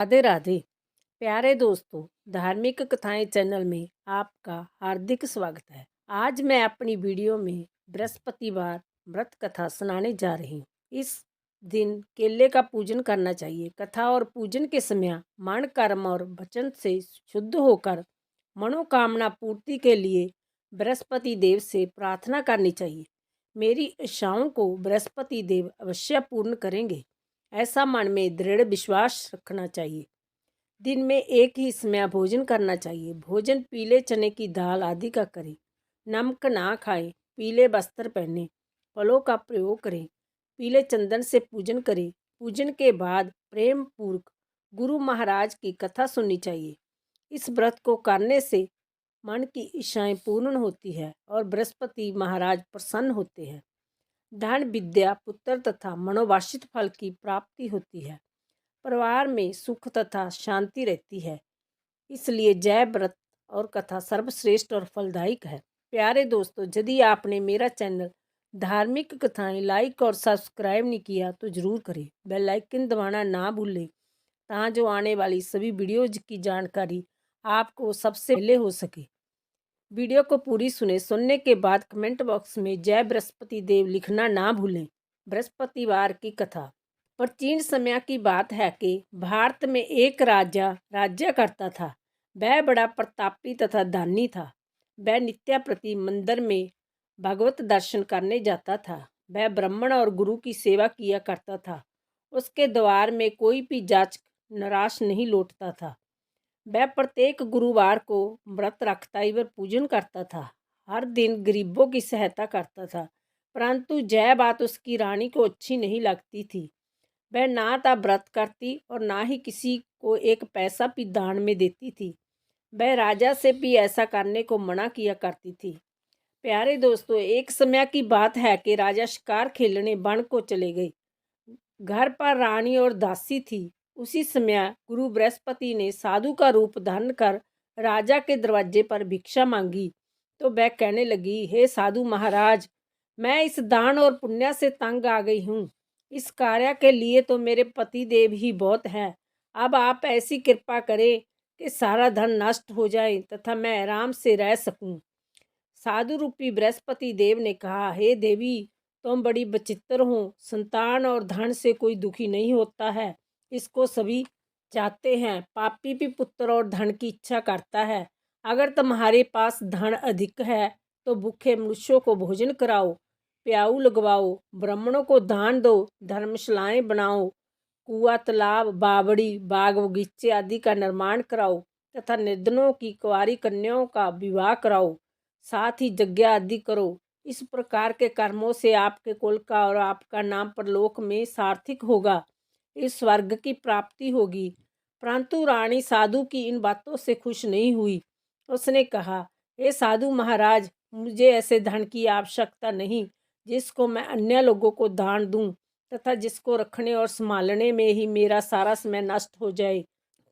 राधे राधे। प्यारे दोस्तों, धार्मिक कथाएं चैनल में आपका हार्दिक स्वागत है। आज मैं अपनी वीडियो में बृहस्पतिवार व्रत कथा सुनाने जा रही हूँ। इस दिन केले का पूजन करना चाहिए। कथा और पूजन के समय मन, कर्म और वचन से शुद्ध होकर मनोकामना पूर्ति के लिए बृहस्पति देव से प्रार्थना करनी चाहिए। मेरी इच्छाओं को बृहस्पति देव अवश्य पूर्ण करेंगे, ऐसा मन में दृढ़ विश्वास रखना चाहिए। दिन में एक ही समय भोजन करना चाहिए। भोजन पीले चने की दाल आदि का करें। नमक ना खाएं। पीले वस्त्र पहनें। फलों का प्रयोग करें। पीले चंदन से पूजन करें। पूजन के बाद प्रेम पूर्वक गुरु महाराज की कथा सुननी चाहिए। इस व्रत को करने से मन की इच्छाएं पूर्ण होती है और बृहस्पति महाराज प्रसन्न होते हैं। धन, विद्या, पुत्र तथा मनोवांछित फल की प्राप्ति होती है। परिवार में सुख तथा शांति रहती है। इसलिए जय व्रत और कथा सर्वश्रेष्ठ और फलदायक है। प्यारे दोस्तों, यदि आपने मेरा चैनल धार्मिक कथाएं लाइक और सब्सक्राइब नहीं किया तो ज़रूर करें। बेल आइकन दबाना ना भूलें ताकि आने वाली सभी वीडियोज की जानकारी आपको सबसे पहले हो सके। वीडियो को पूरी सुनने के बाद कमेंट बॉक्स में जय बृहस्पति देव लिखना ना भूलें। बृहस्पतिवार की कथा। प्राचीन समय की बात है कि भारत में एक राजा राज्य करता था। वह बड़ा प्रतापी तथा दानी था। वह नित्य प्रति मंदिर में भगवत दर्शन करने जाता था। वह ब्राह्मण और गुरु की सेवा किया करता था। उसके द्वार में कोई भी जाचक निराश नहीं लौटता था। वह प्रत्येक गुरुवार को व्रत रखता एवं पूजन करता था। हर दिन गरीबों की सहायता करता था। परंतु यह बात उसकी रानी को अच्छी नहीं लगती थी। वह ना तो व्रत करती और ना ही किसी को एक पैसा भी दान में देती थी। वह राजा से भी ऐसा करने को मना किया करती थी। प्यारे दोस्तों, एक समय की बात है कि राजा शिकार खेलने वन को चले गए। घर पर रानी और दासी थी। उसी समय गुरु बृहस्पति ने साधु का रूप धारण कर राजा के दरवाजे पर भिक्षा मांगी तो वह कहने लगी, हे साधु महाराज, मैं इस दान और पुण्य से तंग आ गई हूँ। इस कार्य के लिए तो मेरे पति देव ही बहुत हैं। अब आप ऐसी कृपा करें कि सारा धन नष्ट हो जाए तथा मैं आराम से रह सकूं। साधु रूपी बृहस्पति देव ने कहा, हे देवी, तुम बड़ी विचित्र हो। संतान और धन से कोई दुखी नहीं होता है, इसको सभी चाहते हैं। पापी भी पुत्र और धन की इच्छा करता है। अगर तुम्हारे पास धन अधिक है तो भूखे मनुष्यों को भोजन कराओ, प्याऊ लगवाओ, ब्राह्मणों को दान दो, धर्मशालाएं बनाओ, कुआं, तालाब, बावड़ी, बाग बगीचे आदि का निर्माण कराओ तथा निर्धनों की कुंवारी कन्याओं का विवाह कराओ, साथ ही यज्ञ आदि करो। इस प्रकार के कर्मों से आपके कुल का और आपका नाम परलोक में सार्थक होगा। इस स्वर्ग की प्राप्ति होगी। परंतु रानी साधु की इन बातों से खुश नहीं हुई। उसने कहा, हे साधु महाराज, मुझे ऐसे धन की आवश्यकता नहीं जिसको मैं अन्य लोगों को दान दूं तथा जिसको रखने और संभालने में ही मेरा सारा समय नष्ट हो जाए।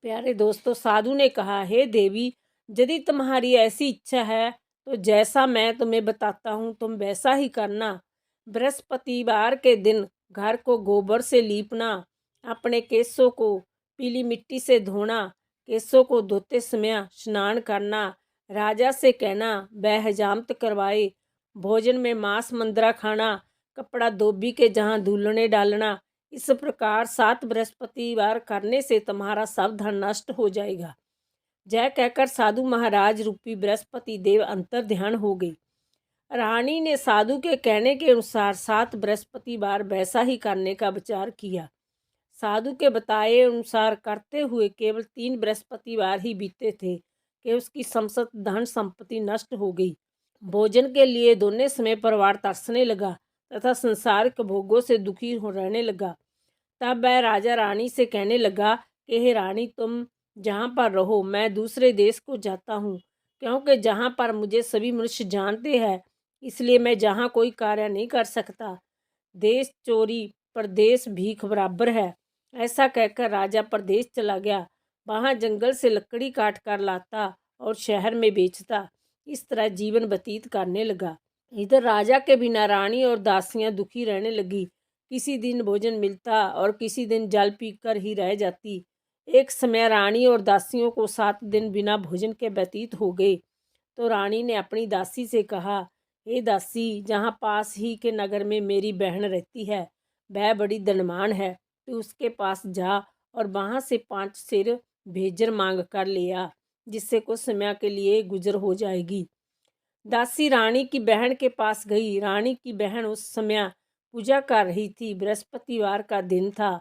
प्यारे दोस्तों, साधु ने कहा, हे देवी, यदि तुम्हारी ऐसी इच्छा है तो जैसा मैं तुम्हें बताता हूँ तुम वैसा ही करना। बृहस्पतिवार के दिन घर को गोबर से लीपना, अपने केसों को पीली मिट्टी से धोना, केसों को धोते समय स्नान करना, राजा से कहना वह हजामत करवाए, भोजन में मांस मंद्रा खाना, कपड़ा धोबी के जहाँ धुलने डालना। इस प्रकार 7 बृहस्पतिवार करने से तुम्हारा सब धन नष्ट हो जाएगा। जय कहकर साधु महाराज रूपी बृहस्पति देव अंतर ध्यान हो गई। रानी ने साधु के कहने के अनुसार 7 बृहस्पतिवार वैसा ही करने का विचार किया। साधु के बताए अनुसार करते हुए केवल 3 बृहस्पतिवार ही बीते थे कि उसकी समस्त धन संपत्ति नष्ट हो गई। भोजन के लिए दोनों समय परिवार तरसने लगा तथा संसारिक भोगों से दुखी हो रहने लगा। तब वह राजा रानी से कहने लगा कि हे रानी, तुम जहाँ पर रहो मैं दूसरे देश को जाता हूँ, क्योंकि जहाँ पर मुझे सभी मनुष्य जानते हैं, इसलिए मैं जहाँ कोई कार्य नहीं कर सकता। देश चोरी परदेश भीख बराबर है। ऐसा कहकर राजा परदेश चला गया। वहाँ जंगल से लकड़ी काट कर लाता और शहर में बेचता। इस तरह जीवन व्यतीत करने लगा। इधर राजा के बिना रानी और दासियां दुखी रहने लगी। किसी दिन भोजन मिलता और किसी दिन जल पीकर ही रह जाती। एक समय रानी और दासियों को 7 दिन बिना भोजन के व्यतीत हो गए। तो रानी ने अपनी दासी से कहा, हे दासी, जहाँ पास ही के नगर में मेरी बहन रहती है, वह बड़ी धनवान है। तू उसके पास जा और वहाँ से 5 सिर भेजर मांग कर ले आ, जिससे कुछ समय के लिए गुजर हो जाएगी। दासी रानी की बहन के पास गई। रानी की बहन उस समय पूजा कर रही थी। बृहस्पतिवार का दिन था।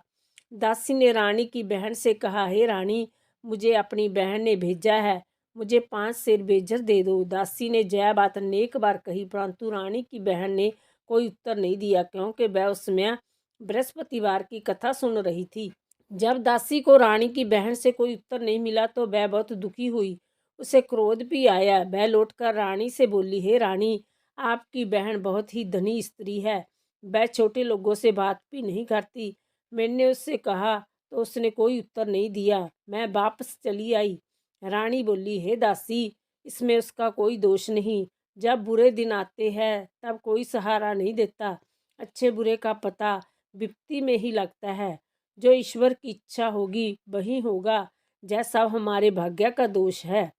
दासी ने रानी की बहन से कहा, हे रानी, मुझे अपनी बहन ने भेजा है, मुझे 5 सेर भेजर दे दो। दासी ने जय बात अनेक बार कही, परंतु रानी की बहन ने कोई उत्तर नहीं दिया, क्योंकि वह उस समय बृहस्पतिवार की कथा सुन रही थी। जब दासी को रानी की बहन से कोई उत्तर नहीं मिला तो वह बहुत दुखी हुई। उसे क्रोध भी आया। वह लौटकर रानी से बोली, हे रानी, आपकी बहन बहुत ही धनी स्त्री है, वह छोटे लोगों से बात भी नहीं करती। मैंने उससे कहा तो उसने कोई उत्तर नहीं दिया। मैं वापस चली आई। रानी बोली, हे दासी, इसमें उसका कोई दोष नहीं। जब बुरे दिन आते हैं तब कोई सहारा नहीं देता। अच्छे बुरे का पता विपत्ति में ही लगता है। जो ईश्वर की इच्छा होगी वही होगा, जैसा हमारे भाग्य का दोष है।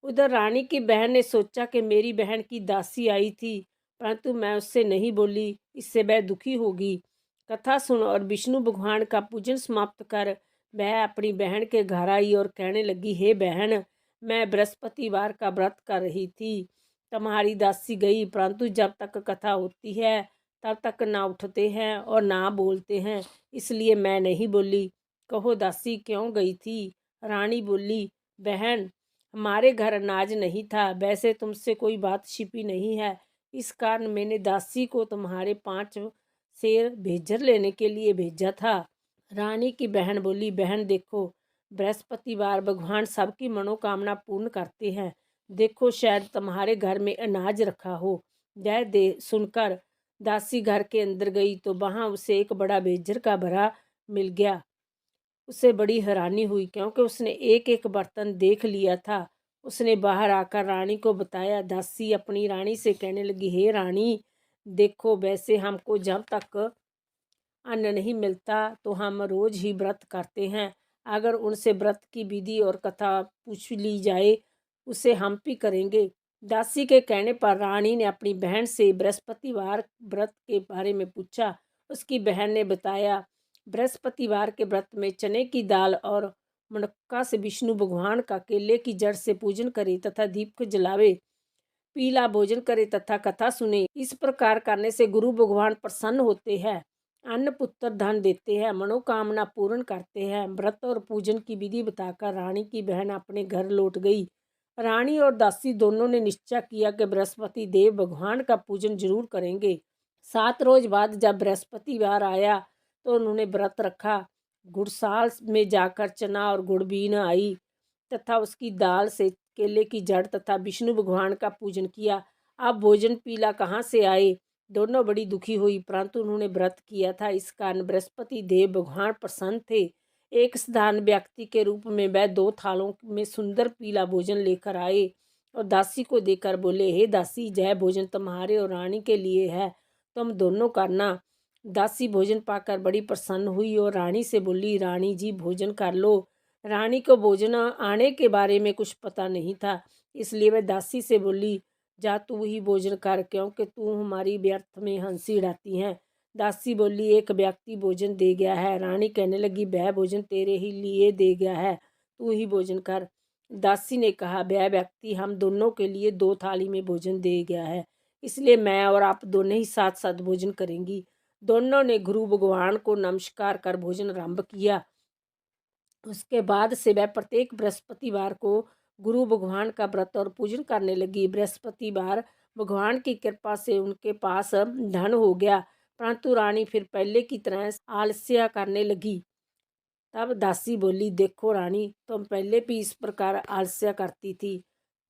उधर रानी की बहन ने सोचा कि मेरी बहन की दासी आई थी, परंतु मैं उससे नहीं बोली, इससे वह दुखी होगी। कथा सुन और विष्णु भगवान का पूजन समाप्त कर वह अपनी बहन के घर आई और कहने लगी, हे बहन, मैं बृहस्पतिवार का व्रत कर रही थी। तुम्हारी दासी गई, परंतु जब तक कथा होती है तब तक ना उठते हैं और ना बोलते हैं, इसलिए मैं नहीं बोली। कहो दासी क्यों गई थी? रानी बोली, बहन, हमारे घर अनाज नहीं था, वैसे तुमसे कोई बात छिपी नहीं है, इस कारण मैंने दासी को तुम्हारे 5 सेर भेजर लेने के लिए भेजा था। रानी की बहन बोली, बहन देखो, बृहस्पतिवार भगवान सबकी मनोकामना पूर्ण करते हैं। देखो, शायद तुम्हारे घर में अनाज रखा हो। यह दे सुनकर दासी घर के अंदर गई तो वहाँ उसे एक बड़ा भेजर का भरा मिल गया। उसे बड़ी हैरानी हुई, क्योंकि उसने एक एक बर्तन देख लिया था। उसने बाहर आकर रानी को बताया। दासी अपनी रानी से कहने लगी, हे रानी, देखो, वैसे हमको जब तक अन्न नहीं मिलता तो हम रोज ही व्रत करते हैं। अगर उनसे व्रत की विधि और कथा पूछ ली जाए, उसे हम भी करेंगे। दासी के कहने पर रानी ने अपनी बहन से बृहस्पतिवार व्रत के बारे में पूछा। उसकी बहन ने बताया, बृहस्पतिवार के व्रत में चने की दाल और मुनक्का से विष्णु भगवान का केले की जड़ से पूजन करे तथा दीप जलावे, पीला भोजन करे तथा कथा सुने। इस प्रकार करने से गुरु भगवान प्रसन्न होते हैं, अन्न पुत्र धन देते हैं, मनोकामना पूर्ण करते हैं। व्रत और पूजन की विधि बताकर रानी की बहन अपने घर लौट गई। रानी और दासी दोनों ने निश्चय किया कि बृहस्पति देव भगवान का पूजन जरूर करेंगे। 7 रोज बाद जब बृहस्पतिवार आया तो उन्होंने व्रत रखा। गुड़साल में जाकर चना और गुड़ बीन आई तथा उसकी दाल से केले की जड़ तथा विष्णु भगवान का पूजन किया। अब भोजन पीला कहाँ से आए? दोनों बड़ी दुखी हुई, परंतु उन्होंने व्रत किया था, इस कारण बृहस्पति देव भगवान प्रसन्न थे। एक साधारण व्यक्ति के रूप में वह 2 थालों में सुंदर पीला भोजन लेकर आए और दासी को देकर बोले, हे दासी, जय भोजन तुम्हारे और रानी के लिए है, तुम दोनों करना। दासी भोजन पाकर बड़ी प्रसन्न हुई और रानी से बोली, रानी जी, भोजन कर लो। रानी को भोजन आने के बारे में कुछ पता नहीं था, इसलिए वह दासी से बोली, जा तू ही भोजन कर, क्योंकि तू हमारी व्यर्थ में हंसी उड़ाती है। दासी बोली, एक व्यक्ति भोजन दे गया है। रानी कहने लगी, वह भोजन तेरे ही लिए दे गया है, तू ही भोजन कर। दासी ने कहा, वह व्यक्ति हम दोनों के लिए 2 थाली में भोजन दे गया है, इसलिए मैं और आप दोनों ही साथ साथ भोजन करेंगी। दोनों ने गुरु भगवान को नमस्कार कर भोजन आरंभ किया। उसके बाद से वह प्रत्येक बृहस्पतिवार को गुरु भगवान का व्रत और पूजन करने लगी। बृहस्पतिवार भगवान की कृपा से उनके पास धन हो गया, परंतु रानी फिर पहले की तरह आलस्य करने लगी। तब दासी बोली, देखो रानी, तुम पहले भी इस प्रकार आलस्य करती थी,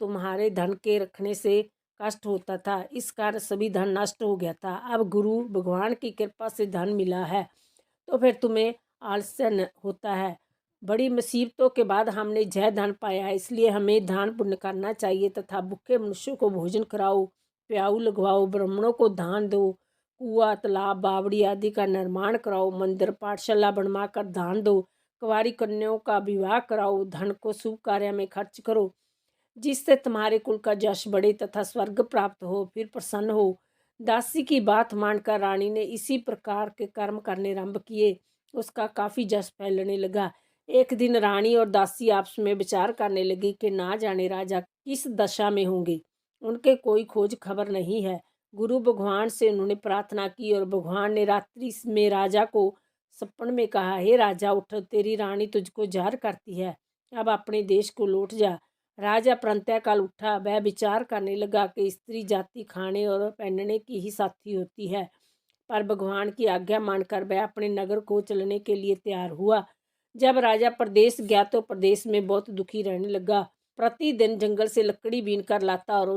तुम्हारे धन के रखने से कष्ट होता था, इस कारण सभी धन नष्ट हो गया था। अब गुरु भगवान की कृपा से धन मिला है तो फिर तुम्हें आलस्य होता है। बड़ी मुसीबतों के बाद हमने जय धन पाया है, इसलिए हमें दान पुण्य करना चाहिए तथा भूखे मनुष्यों को भोजन कराओ, प्याऊ लगवाओ, ब्राह्मणों को दान दो, कुआं, तालाब, बावड़ी आदि का निर्माण कराओ, मंदिर पाठशाला बनवाकर दान दो, कुंवारी कन्याओं का विवाह कराओ, धन को शुभ कार्य में खर्च करो, जिससे तुम्हारे कुल का यश बढ़े तथा स्वर्ग प्राप्त हो, फिर प्रसन्न हो। दासी की बात मानकर रानी ने इसी प्रकार के कर्म करने आरंभ किए। उसका काफी यश फैलने लगा। एक दिन रानी और दासी आपस में विचार करने लगी कि ना जाने राजा किस दशा में होंगे, उनके कोई खोज खबर नहीं है। गुरु भगवान से उन्होंने प्रार्थना की और भगवान ने रात्रि में राजा को सपन में कहा, हे राजा उठ, तेरी रानी तुझको जार करती है, अब अपने देश को लौट जा। राजा प्रंतःकाल उठा। वह विचार करने लगा कि स्त्री जाति खाने और पहनने की ही साथी होती है, पर भगवान की आज्ञा मानकर वह अपने नगर को चलने के लिए तैयार हुआ। जब राजा प्रदेश गया तो प्रदेश में बहुत दुखी रहने लगा। प्रतिदिन जंगल से लकड़ी बीन कर लाता और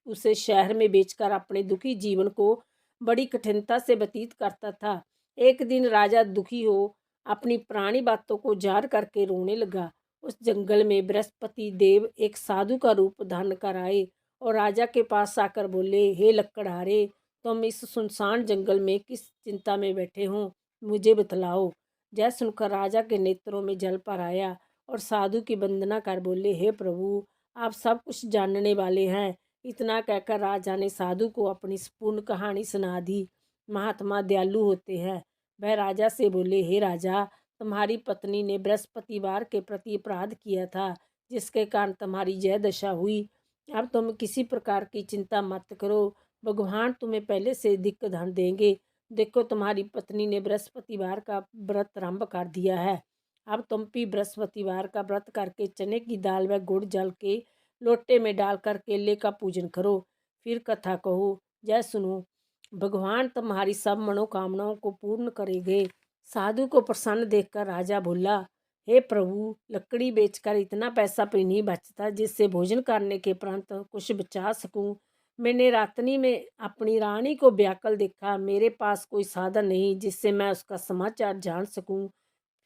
उसे शहर में बेचकर अपने दुखी जीवन को बड़ी कठिनता से व्यतीत करता था। एक दिन राजा दुखी हो अपनी पुरानी बातों को जार करके रोने लगा। उस जंगल में बृहस्पति देव एक साधु का रूप धारण कर आए और राजा के पास आकर बोले, हे लकड़हारे, तुम इस सुनसान जंगल में किस चिंता में बैठे हो, मुझे बतलाओ। यह सुनकर राजा के नेत्रों में जल भर आया और साधु की वंदना कर बोले, हे प्रभु, आप सब कुछ जानने वाले हैं। इतना कहकर राजा ने साधु को अपनी पूर्ण कहानी सुना दी। महात्मा दयालु होते हैं। वह राजा से बोले, हे राजा, तुम्हारी पत्नी ने बृहस्पतिवार के प्रति अपराध किया था, जिसके कारण तुम्हारी यह दशा हुई। अब तुम किसी प्रकार की चिंता मत करो, भगवान तुम्हें पहले से अधिक धन देंगे। देखो, तुम्हारी पत्नी ने बृहस्पतिवार का व्रत आरंभ कर दिया है। अब तुम भी बृहस्पतिवार का व्रत करके चने की दाल व गुड़ जल के लोटे में डालकर केले का पूजन करो, फिर कथा कहो। जय सुनो, भगवान तुम्हारी सब मनोकामनाओं को पूर्ण करेंगे। साधु को प्रसन्न देखकर राजा बोला, हे प्रभु, लकड़ी बेचकर इतना पैसा भी नहीं बचता जिससे भोजन करने के उपरांत कुछ बचा सकूं। मैंने रात्रि में अपनी रानी को व्याकुल देखा। मेरे पास कोई साधन नहीं जिससे मैं उसका समाचार जान सकूं।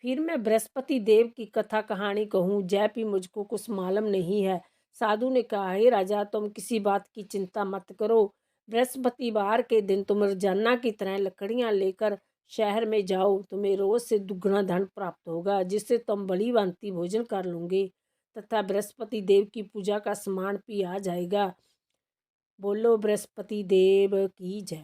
फिर मैं बृहस्पति देव की कथा कहानी कहूँ, जय भी मुझको कुछ मालूम नहीं है। साधु ने कहा, हे राजा, तुम किसी बात की चिंता मत करो। बृहस्पतिवार के दिन तुम रोजाना की तरह लकड़ियाँ लेकर शहर में जाओ। तुम्हें रोज से दुगना धन प्राप्त होगा, जिससे तुम बड़ी भांति भोजन कर लोगे तथा बृहस्पति देव की पूजा का सामान भी आ जाएगा। बोलो बृहस्पति देव की जय।